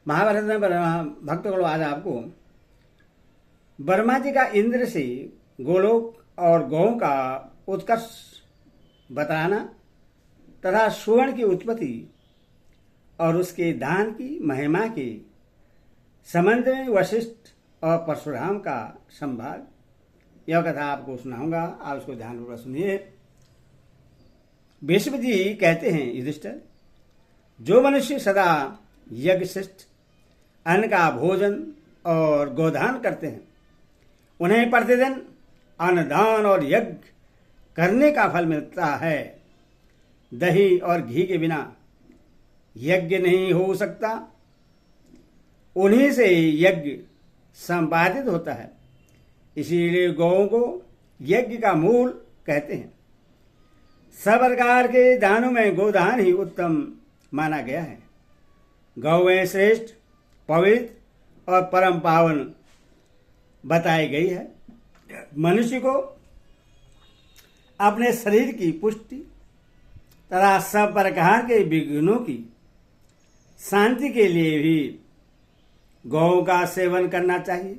महाभारत में भक्तों आज आपको ब्रह्मा जी का इंद्र से गोलोक और गौं का उत्कर्ष बताना तथा सुवर्ण की उत्पत्ति और उसके दान की महिमा के संबंध में वशिष्ठ और परशुराम का संवाद, यह कथा आपको सुनाऊंगा। आप उसको ध्यानपूर्वक सुनिए। भीष्म जी कहते हैं, युधिष्ठिर, जो मनुष्य सदा यज्ञ श्रेष्ठ अन्न का भोजन और गोदान करते हैं, उन्हें प्रतिदिन अन्नदान और यज्ञ करने का फल मिलता है। दही और घी के बिना यज्ञ नहीं हो सकता, उन्हीं से यज्ञ संपादित होता है। इसीलिए गौओं को यज्ञ का मूल कहते हैं। सब प्रकार के दानों में गोदान ही उत्तम माना गया है। गौएं श्रेष्ठ, पवित्र और परम पावन बताई गई है। मनुष्य को अपने शरीर की पुष्टि तथा सब प्रकार के विघ्नों की शांति के लिए भी गौ का सेवन करना चाहिए।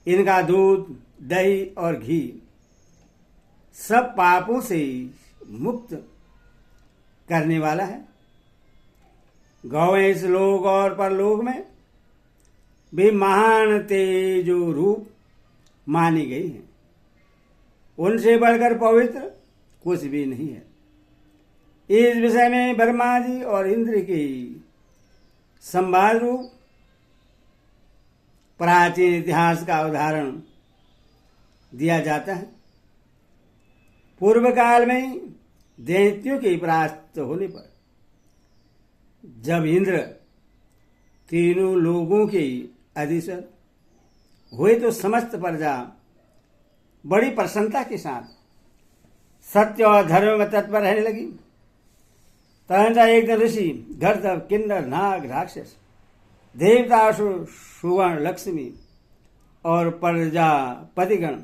इनका दूध, दही और घी सब पापों से मुक्त करने वाला है। गौएं इस लोक और परलोक में भी महान तेजो रूप मानी गई है। उनसे बढ़कर पवित्र कुछ भी नहीं है। इस विषय में ब्रह्मा जी और इंद्र की संवाद रूप प्राचीन इतिहास का उदाहरण दिया जाता है। पूर्व काल में दैत्यों के परास्त होने पर जब इंद्र तीनों लोगों के अधीश्वर हुए तो समस्त प्रजा बड़ी प्रसन्नता के साथ सत्य और धर्म में तत्पर रहने लगी। तदनंतर एक दिन ऋषि, गंधर्व, किन्नर, नाग, राक्षस, देवता, सुवर्ण, लक्ष्मी और प्रजापतिगण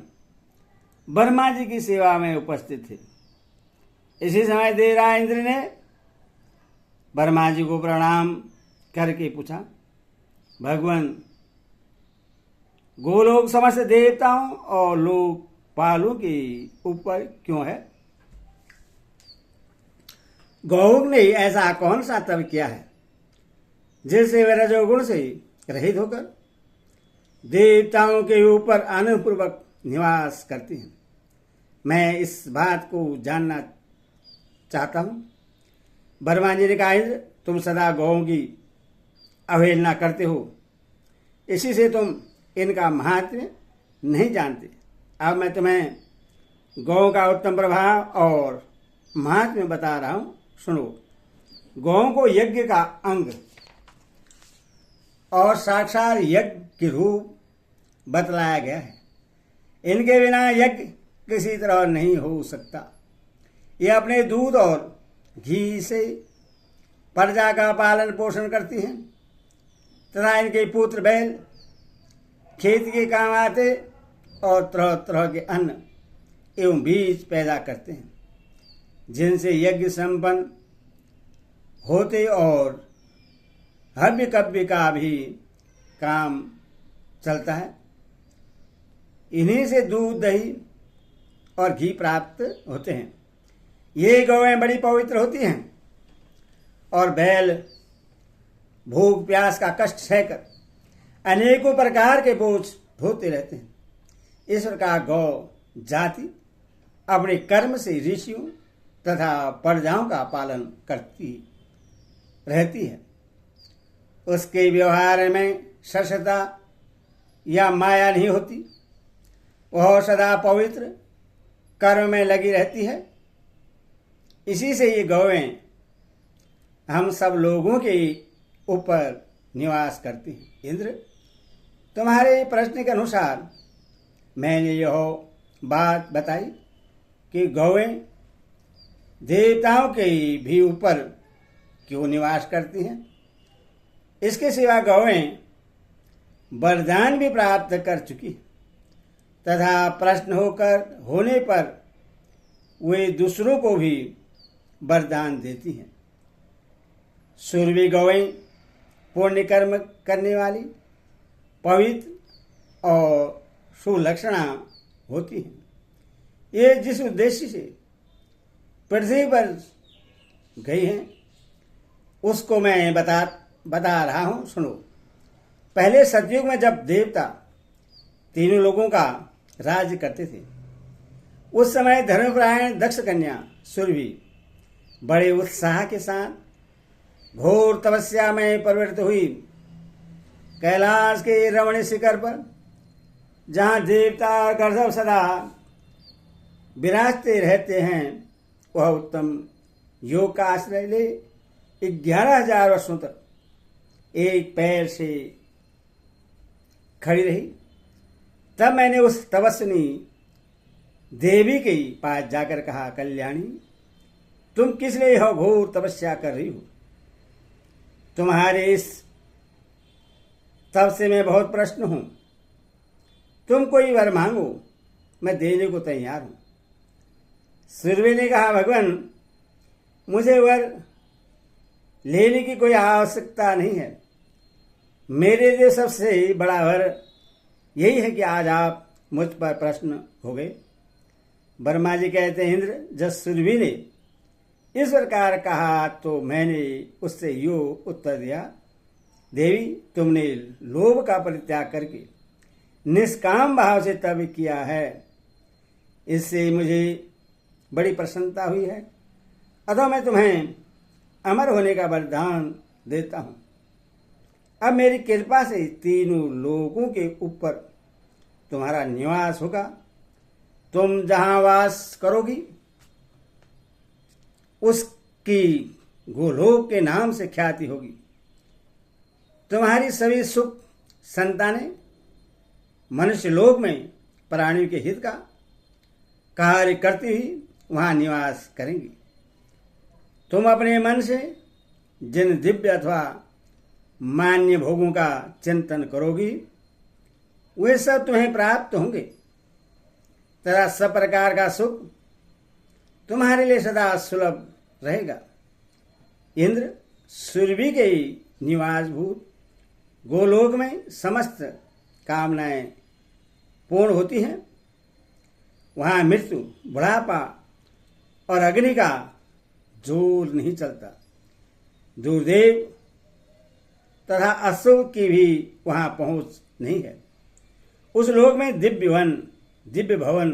ब्रह्मा जी की सेवा में उपस्थित थे। इसी समय देवराज इंद्र ने ब्रह्मा जी को प्रणाम करके पूछा, भगवान, गोलोक समस्त देवताओं और लोकपालों के ऊपर क्यों है? गौग ने ऐसा कौन सा तप किया है जिससे वे रजोगुण से रहित होकर देवताओं के ऊपर आनंदपूर्वक निवास करती हैं? मैं इस बात को जानना चाहता हूं। ब्रह्मा जी ने कहा, इंद्र, तुम सदा गौओं की अवहेलना करते हो, इसी से तुम इनका महात्म्य नहीं जानते। अब मैं तुम्हें गौ का उत्तम प्रभाव और महात्म्य बता रहा हूं, सुनो। गौ को यज्ञ का अंग और साक्षात यज्ञ के रूप बतलाया गया है। इनके बिना यज्ञ किसी तरह नहीं हो सकता। ये अपने दूध और घी से प्रजा का पालन पोषण करती हैं तथा इनके पुत्र बैल खेत के काम आते और तरह तरह के अन्न एवं बीज पैदा करते हैं, जिनसे यज्ञ संपन्न होते और हव्य कव्य का भी काम चलता है। इन्हीं से दूध, दही और घी प्राप्त होते हैं। ये गौएं बड़ी पवित्र होती हैं और बैल भूख प्यास का कष्ट सहकर अनेकों प्रकार के बोझ ढोते रहते हैं। इस प्रकार गौ जाति अपने कर्म से ऋषियों तथा प्रजाओं का पालन करती रहती है। उसके व्यवहार में सरसता या माया नहीं होती। वह सदा पवित्र कर्म में लगी रहती है। इसी से ये गौएं हम सब लोगों के ऊपर निवास करती हैं। इंद्र, तुम्हारे प्रश्न के अनुसार मैंने यह बात बताई कि गौएं देवताओं के भी ऊपर क्यों निवास करती हैं। इसके सिवा गौएं वरदान भी प्राप्त कर चुकी तथा प्रश्न होने पर वे दूसरों को भी वरदान देती हैं। सूरवी गौएं पुण्य कर्म करने वाली, पवित्र और सुलक्षणा होती हैं। ये जिस उद्देश्य से पृथ्वी पर गई हैं उसको मैं बता रहा हूं, सुनो। पहले सतयुग में जब देवता तीनों लोगों का राज्य करते थे, उस समय धर्मपरायण दक्ष कन्या सुरभि बड़े उत्साह के साथ घोर तपस्या में प्रवृत्त हुई। कैलाश के रमणीय शिखर पर, जहाँ देवता गंधर्व सदा विराजते रहते हैं, वह उत्तम योग का आश्रय ले 11,000 वर्षों तक एक पैर से खड़ी रही। तब मैंने उस तपस्विनी देवी के पास जाकर कहा, कल्याणी, तुम किस लिए यह घोर तपस्या कर रही हो? तुम्हारे इस तब से मैं बहुत प्रसन्न हूं। तुम कोई वर मांगो, मैं देने को तैयार हूं। सुरभि ने कहा, भगवान, मुझे वर लेने की कोई आवश्यकता नहीं है। मेरे लिए सबसे बड़ा वर यही है कि आज आप मुझ पर प्रसन्न हो गए। ब्रह्मा जी कहते हैं, इंद्र, जब सुरभि ने इस प्रकार कहा तो मैंने उससे यो उत्तर दिया, देवी, तुमने लोभ का परित्याग करके निष्काम भाव से तप किया है, इससे मुझे बड़ी प्रसन्नता हुई है। अतः मैं तुम्हें अमर होने का वरदान देता हूं। अब मेरी कृपा से तीनों लोगों के ऊपर तुम्हारा निवास होगा। तुम जहां वास करोगी उसकी गोलोक के नाम से ख्याति होगी। तुम्हारी सभी सुख संतानें मनुष्य लोक में प्राणियों के हित का कार्य करती हुई वहां निवास करेंगी। तुम अपने मन से जिन दिव्य अथवा मान्य भोगों का चिंतन करोगी, वे सब तुम्हें प्राप्त होंगे तथा सब प्रकार का सुख तुम्हारे लिए सदा सुलभ रहेगा। इंद्र, सुरभि के निवासभूत गोलोक में समस्त कामनाएं पूर्ण होती हैं। वहां मृत्यु, बुढ़ापा और अग्नि का जोर नहीं चलता। दुर्देव तथा अशुभ की भी वहां पहुंच नहीं है। उस लोक में दिव्य वन, दिव्य भवन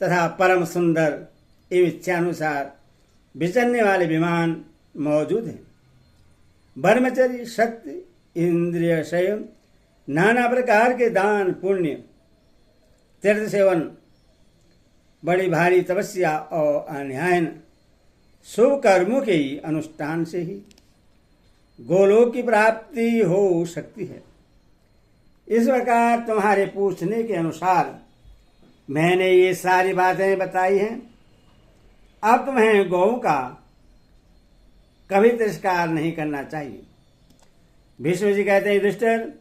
तथा परम सुंदर एवं इच्छानुसार विचरने वाले विमान मौजूद हैं। ब्रह्मचर्य, सत्य, इंद्रिय संयम, नाना प्रकार के दान पुण्य, तीर्थ सेवन, बड़ी भारी तपस्या और अन्यायन शुभ कर्मों के अनुष्ठान से ही गोलोक की प्राप्ति हो सकती है। इस प्रकार तुम्हारे पूछने के अनुसार मैंने ये सारी बातें बताई हैं। अब तुम्हें गौओं का कभी तिरस्कार नहीं करना चाहिए। भीष्म जी कहते हैं, युधिष्ठिर,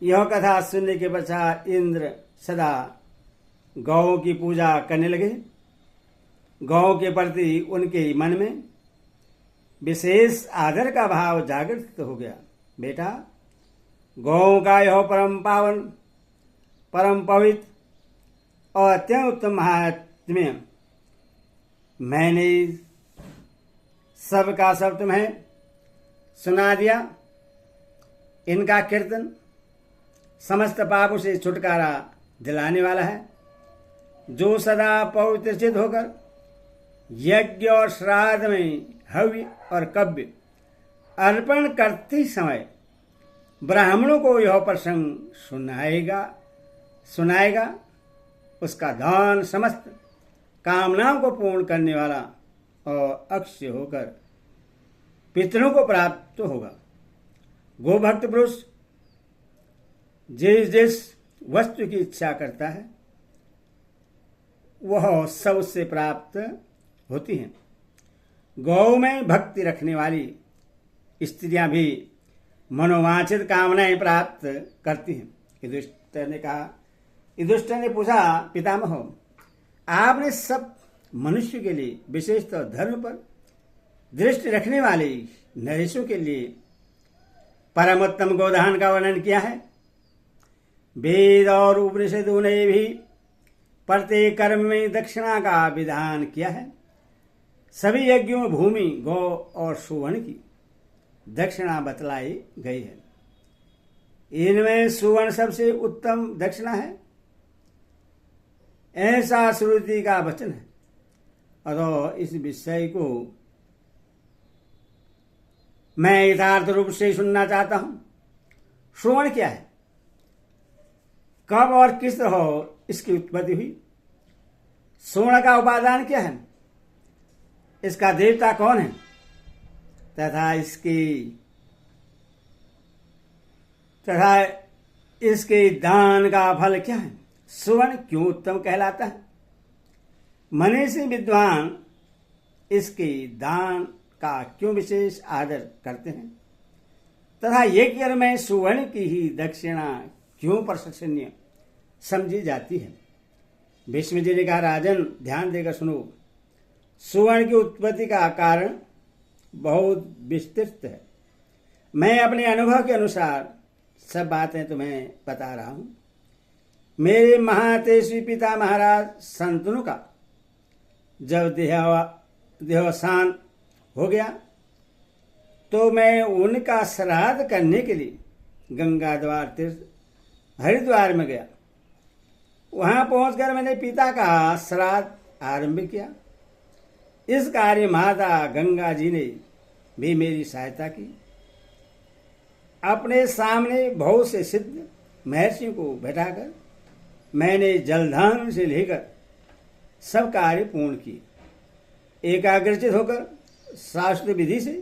यह कथा सुनने के पश्चात इंद्र सदा गौओं की पूजा करने लगे। गौओं के प्रति उनके मन में विशेष आदर का भाव जागृत हो गया। बेटा, गौओं का यह परम पावन, परम पवित्र और अत्यंत उत्तम महात्म्य मैंने सब का सब तुम्हें सुना दिया। इनका कीर्तन समस्त पापों से छुटकारा दिलाने वाला है। जो सदा पवित्र चित्त होकर यज्ञ और श्राद्ध में हव्य और कव्य अर्पण करते समय ब्राह्मणों को यह प्रसंग सुनाएगा, उसका दान समस्त कामनाओं को पूर्ण करने वाला और अक्षय होकर पितरों को प्राप्त होगा। गोभक्त पुरुष जिस वस्तु की इच्छा करता है वह सब उससे प्राप्त होती हैं। गौ में भक्ति रखने वाली स्त्रियां भी मनोवांछित कामनाएं प्राप्त करती हैं। युधिष्ठिर ने पूछा, पितामह, आपने सब मनुष्य के लिए, विशेषतः धर्म पर दृष्टि रखने वाले नरेशों के लिए परमोत्तम गोदान का वर्णन किया है। वेद और उपनिषदों ने भी प्रत्येक कर्म में दक्षिणा का विधान किया है। सभी यज्ञों में भूमि, गौ और सुवर्ण की दक्षिणा बतलाई गई है। इनमें सुवर्ण सबसे उत्तम दक्षिणा है, ऐसा श्रुति का वचन है। अतः इस विषय को मैं यथार्थ रूप से सुनना चाहता हूं। सुवर्ण क्या है, कब और किस तरह इसकी उत्पत्ति हुई, स्वर्ण का उपादान क्या है, इसका देवता कौन है, तथा इसके दान का फल क्या है, स्वर्ण क्यों उत्तम कहलाता है, मनीषी विद्वान इसके दान का क्यों विशेष आदर करते हैं, तथा यज्ञ में सुवर्ण की ही दक्षिणा क्यों प्रशंसनीय समझी जाती है। भीष्म जी ने कहा, राजन ध्यान देकर सुनो, सुवर्ण की उत्पत्ति का कारण बहुत विस्तृत है। मैं अपने अनुभव के अनुसार सब बातें तुम्हें बता रहा हूं। मेरे महातेजस्वी पिता महाराज शंतनु का जब देहावसान हो गया तो मैं उनका श्राद्ध करने के लिए गंगा द्वार तीर्थ हरिद्वार में गया। वहां पहुंचकर मैंने पिता का श्राद्ध आरंभ किया। इस कार्य माता गंगा जी ने भी मेरी सहायता की। अपने सामने बहुत से सिद्ध महर्षियों को बैठाकर मैंने जलदान से लेकर सब कार्य पूर्ण किए। एकाग्रचित होकर शास्त्र विधि से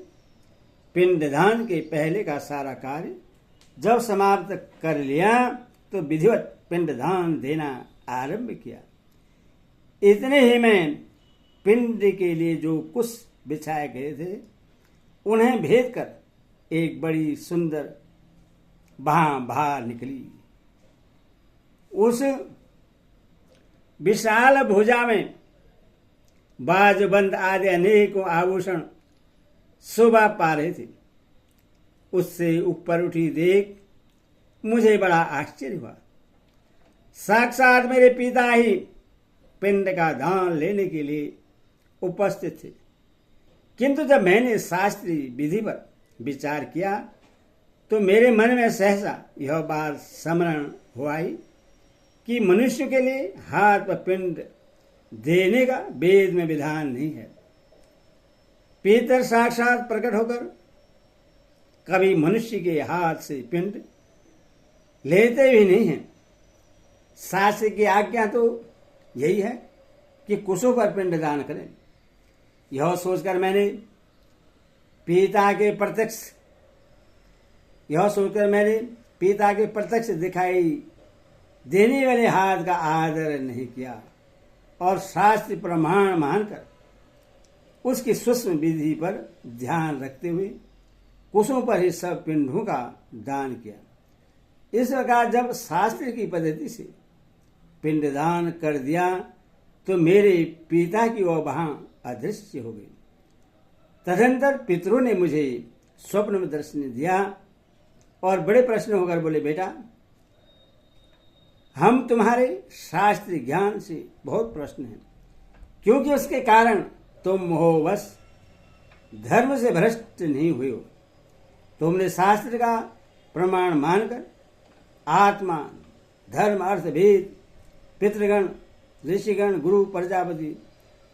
पिंडदान के पहले का सारा कार्य जब समाप्त कर लिया तो विधिवत पिंडदान देना आरंभ किया। इतने ही में पिंड के लिए जो कुश बिछाए गए थे उन्हें भेद कर एक बड़ी सुंदर बाहर निकली। उस विशाल भुजा में बाजबंद आदि अनेकों आभूषण शोभा पा रहे थे। उससे ऊपर उठी देख मुझे बड़ा आश्चर्य हुआ। साक्षात मेरे पिता ही पिंड का दान लेने के लिए उपस्थित थे। किंतु जब मैंने शास्त्रीय विधि पर विचार किया तो मेरे मन में सहसा यह बात स्मरण हुआ ही कि मनुष्य के लिए हाथ पर पिंड देने का वेद में विधान नहीं है। पितर साक्षात प्रकट होकर कभी मनुष्य के हाथ से पिंड लेते भी नहीं हैं। शास्त्र की आज्ञा तो यही है कि कुशों पर पिंड दान करें। यह सोचकर मैंने पिता के प्रत्यक्ष दिखाई देने वाले हाथ का आदर नहीं किया और शास्त्र प्रमाण मानकर उसकी सूक्ष्म विधि पर ध्यान रखते हुए कुशों पर ही सब पिंडों का दान किया। इस प्रकार जब शास्त्र की पद्धति से पिंडदान कर दिया तो मेरे पिता की वह वहां अदृश्य हो गई। तदंतर पितरों ने मुझे स्वप्न में दर्शन दिया और बड़े प्रश्न होकर बोले, बेटा हम तुम्हारे शास्त्रीय ज्ञान से बहुत प्रश्न हैं, क्योंकि उसके कारण तुम मोहवश धर्म से भ्रष्ट नहीं हुए हो। तुमने शास्त्र का प्रमाण मानकर आत्मा, धर्म, अर्थ, भेद, पितृगण, ऋषिगण, गुरु, प्रजापति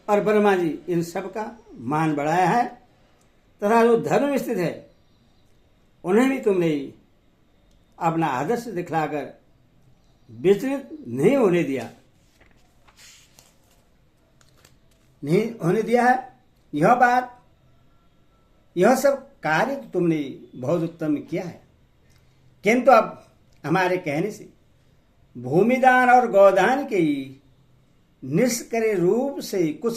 और ब्रह्मा जी इन सब का मान बढ़ाया है तथा जो धर्म में स्थित है उन्हें भी तुमने अपना आदर्श दिखलाकर विचलित नहीं होने दिया है। यह सब कार्य तो तुमने बहुत उत्तम किया है, किंतु अब हमारे कहने से भूमिदान और गौदान के निष्क्रिय रूप से कुछ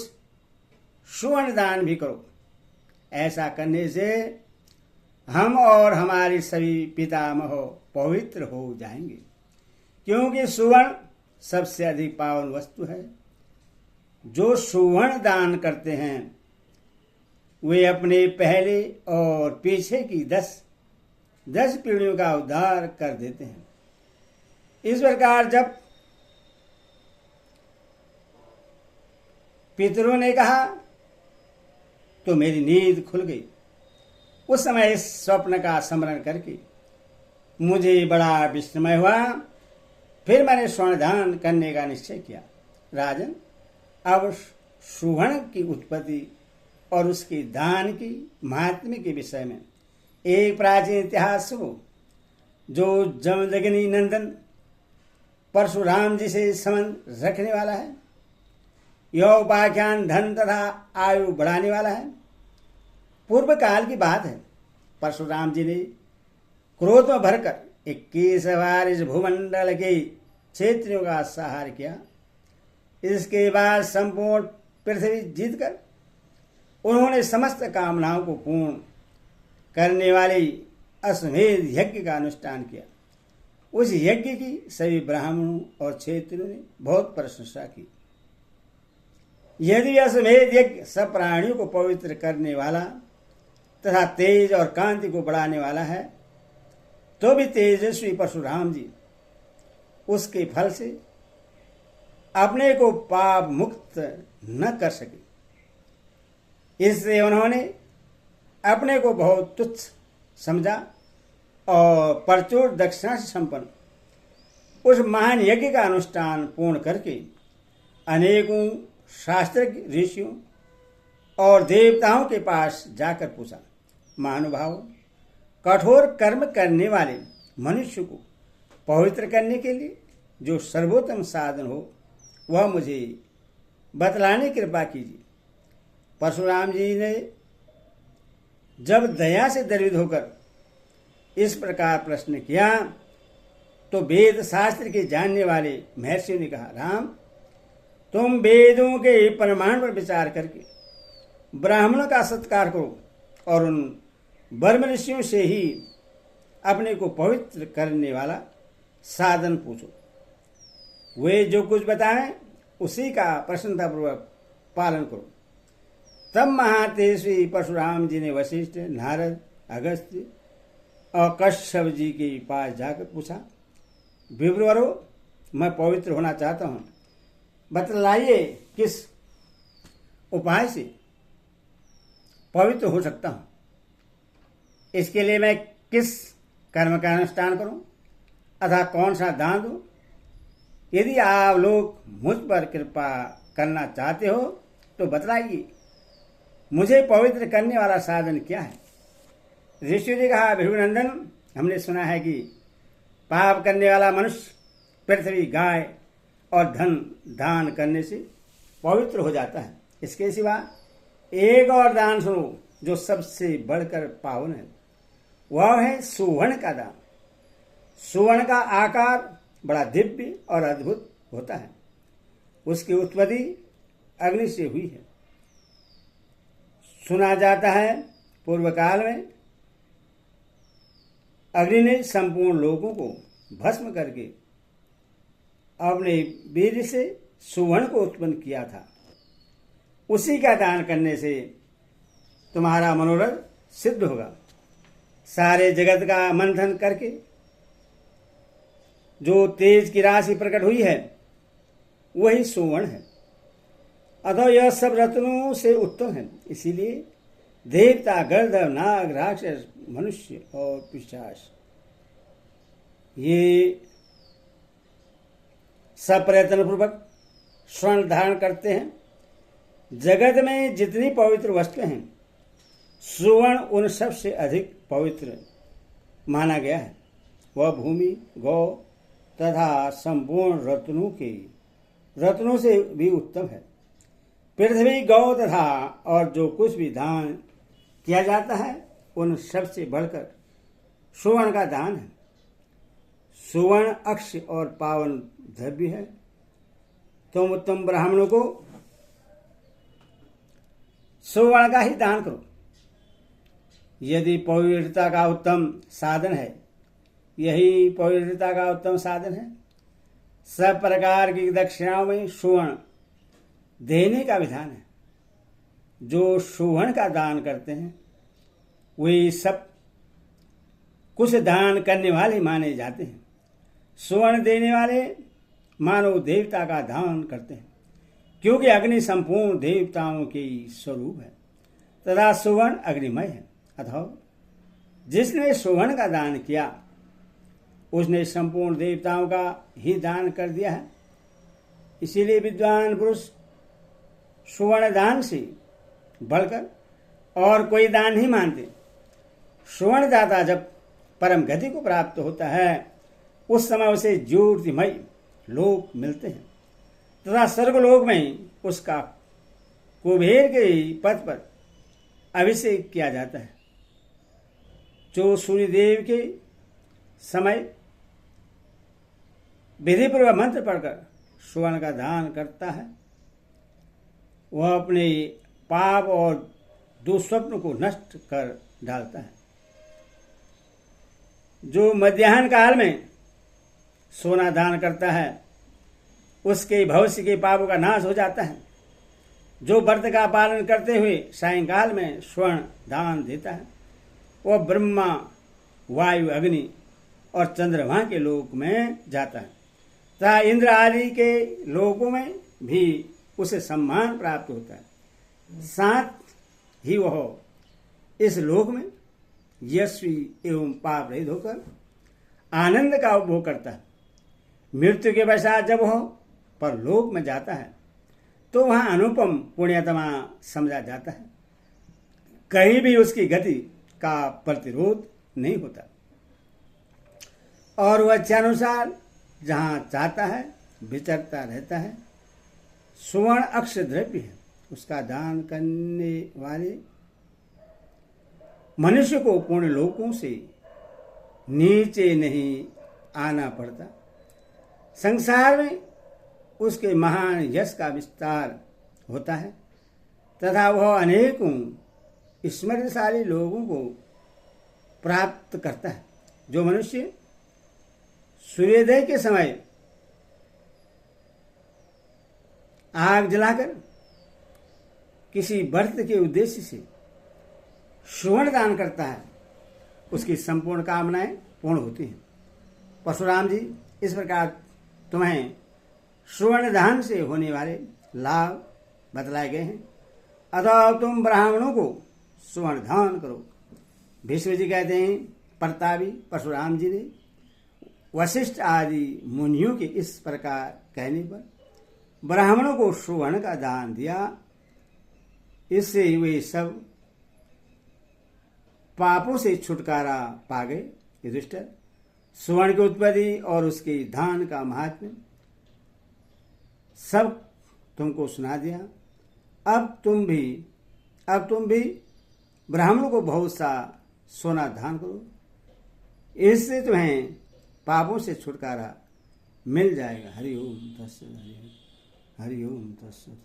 सुवर्ण दान भी करो। ऐसा करने से हम और हमारे सभी पितामह पवित्र हो जाएंगे, क्योंकि सुवर्ण सबसे अधिक पावन वस्तु है। जो सुवर्ण दान करते हैं वे अपने पहले और पीछे की 10 10 पीढ़ियों का उद्धार कर देते हैं। इस प्रकार जब पितरों ने कहा तो मेरी नींद खुल गई। उस समय इस स्वप्न का स्मरण करके मुझे बड़ा विस्मय हुआ। फिर मैंने स्वर्णदान करने का निश्चय किया। राजन, अब सुवर्ण की उत्पत्ति और उसके दान की महात्म्य के विषय में एक प्राचीन इतिहास हो जो जमदग्नि नंदन परशुराम जी से संबंध रखने वाला है। यह उपाख्यान धन तथा आयु बढ़ाने वाला है। पूर्व काल की बात है। परशुराम जी ने क्रोध में भरकर 21 बार इस भूमंडल के क्षेत्रों का संहार किया। इसके बाद संपूर्ण पृथ्वी जीतकर उन्होंने समस्त कामनाओं को पूर्ण करने वाले अश्वमेध यज्ञ का अनुष्ठान किया। उस यज्ञ की सभी ब्राह्मणों और क्षेत्रों ने बहुत प्रशंसा की। यदि अश्वमेध यज्ञ सब प्राणियों को पवित्र करने वाला तथा तेज और कांति को बढ़ाने वाला है, तो भी तेजस्वी परशुराम जी उसके फल से अपने को पाप मुक्त न कर सके। इससे उन्होंने अपने को बहुत तुच्छ समझा और प्रचुर दक्षिणा से संपन्न उस महान यज्ञ का अनुष्ठान पूर्ण करके अनेकों शास्त्रज्ञ ऋषियों और देवताओं के पास जाकर पूछा, महानुभाव, कठोर कर्म करने वाले मनुष्य को पवित्र करने के लिए जो सर्वोत्तम साधन हो वह मुझे बतलाने की कृपा कीजिए। परशुराम जी ने जब दया से दरिद्र होकर इस प्रकार प्रश्न किया तो वेद शास्त्र के जानने वाले महर्षि ने कहा, राम, तुम वेदों के प्रमाण पर विचार करके ब्राह्मणों का सत्कार करो और उन ब्रह्म ऋषियों से ही अपने को पवित्र करने वाला साधन पूछो। वे जो कुछ बताएं उसी का प्रसन्नतापूर्वक पालन करो। तब महातेजस्वी परशुराम जी ने वशिष्ठ, नारद, अगस्त्य और कश्यप जी के पास जाकर पूछा, विप्रवरो, मैं पवित्र होना चाहता हूँ, बतलाइए किस उपाय से पवित्र हो सकता हूँ। इसके लिए मैं किस कर्म का अनुष्ठान करूं अथवा कौन सा दान दूं। यदि आप लोग मुझ पर कृपा करना चाहते हो तो बतलाइए, मुझे पवित्र करने वाला साधन क्या है। ऋषि ने कहा, भृगुनंदन, हमने सुना है कि पाप करने वाला मनुष्य पृथ्वी, गाय और धन दान करने से पवित्र हो जाता है। इसके सिवा एक और दान सुनो जो सबसे बढ़कर पावन है, वह है सुवर्ण का दान। सुवर्ण का आकार बड़ा दिव्य और अद्भुत होता है। उसकी उत्पत्ति अग्नि से हुई है। सुना जाता है पूर्व काल में अग्नि ने संपूर्ण लोगों को भस्म करके अपने वीर से सुवर्ण को उत्पन्न किया था। उसी का दान करने से तुम्हारा मनोरथ सिद्ध होगा। सारे जगत का मंथन करके जो तेज की राशि प्रकट हुई है वही सुवर्ण है। अतः यह सब रत्नों से उत्तम है। इसीलिए देवता, गंधर्व, नाग, राक्षस, मनुष्य और पिशाच ये सब प्रयत्न पूर्वक स्वर्ण धारण करते हैं। जगत में जितनी पवित्र वस्तुएं हैं, सुवर्ण उन सब से अधिक पवित्र माना गया है। वह भूमि, गौ तथा संपूर्ण रत्नों से भी उत्तम है। पृथ्वी, गौ तथा और जो कुछ भी दान किया जाता है उन सब से बढ़कर सुवर्ण का दान है। सुवर्ण अक्ष और पावन द्रव्य है। तुम उत्तम ब्राह्मणों को सुवर्ण का ही दान करो। यदि पवित्रता का उत्तम साधन है, यही पवित्रता का उत्तम साधन है। सब प्रकार की दक्षिणाओं में सुवर्ण देने का विधान है। जो सुवर्ण का दान करते हैं वे सब कुछ दान करने वाले माने जाते हैं। सुवर्ण देने वाले मानव देवता का दान करते हैं, क्योंकि अग्नि संपूर्ण देवताओं के स्वरूप है तथा सुवर्ण अग्निमय है। अतः जिसने सुवर्ण का दान किया उसने संपूर्ण देवताओं का ही दान कर दिया है। इसीलिए विद्वान पुरुष सुवर्ण दान से बढ़कर और कोई दान नहीं मानते। सुवर्ण दाता जब परम गति को प्राप्त होता है उस समय उसे ज्योतिमय लोक मिलते हैं तथा स्वर्गलोक में उसका कुबेर के पद पर अभिषेक किया जाता है। जो सूर्यदेव के समय विधिपूर्वक मंत्र पढ़कर सुवर्ण का दान करता है वह अपने पाप और दुस्वप्न को नष्ट कर डालता है। जो मध्याह्न काल में सोना दान करता है उसके भविष्य के पापों का नाश हो जाता है। जो व्रत का पालन करते हुए सायंकाल में स्वर्ण दान देता है वह ब्रह्मा, वायु, अग्नि और चंद्रमा के लोक में जाता है तथा इंद्र आदि के लोकों में भी उसे सम्मान प्राप्त होता है। साथ ही वह इस लोक में यशस्वी एवं पाप रहित होकर आनंद का उपभोग करता है। मृत्यु के पश्चात जब वह परलोक में जाता है तो वहां अनुपम पुण्यात्मा समझा जाता है। कहीं भी उसकी गति का प्रतिरोध नहीं होता और वह इच्छानुसार जहां चाहता है विचरता रहता है। सुवर्ण अक्षय द्रव्य है, उसका दान करने वाले मनुष्य को पूर्ण लोकों से नीचे नहीं आना पड़ता। संसार में उसके महान यश का विस्तार होता है तथा वह अनेकों स्मृतिशाली लोगों को प्राप्त करता है। जो मनुष्य सूर्योदय के समय आग जलाकर किसी व्रत के उद्देश्य से सुवर्ण दान करता है उसकी संपूर्ण कामनाएं पूर्ण होती हैं। परशुराम जी इस प्रकार तुम्हें सुवर्ण दान से होने वाले लाभ बतलाए गए हैं। अतः तुम ब्राह्मणों को सुवर्ण दान करो। भीष्म जी कहते हैं प्रतापी परशुराम जी ने वशिष्ठ आदि मुनियों के इस प्रकार कहने पर ब्राह्मणों को सुवर्ण का दान दिया। इससे वे सब पापों से छुटकारा पा गए। युधिष्ठिर, सुवर्ण की उत्पत्ति और उसके दान का महात्म्य सब तुमको सुना दिया। अब तुम भी ब्राह्मणों को बहुत सा सोना दान करो, इससे तुम्हें पापों से छुटकारा मिल जाएगा। हरि ओम तत्सत। हरि ओम तत्सत।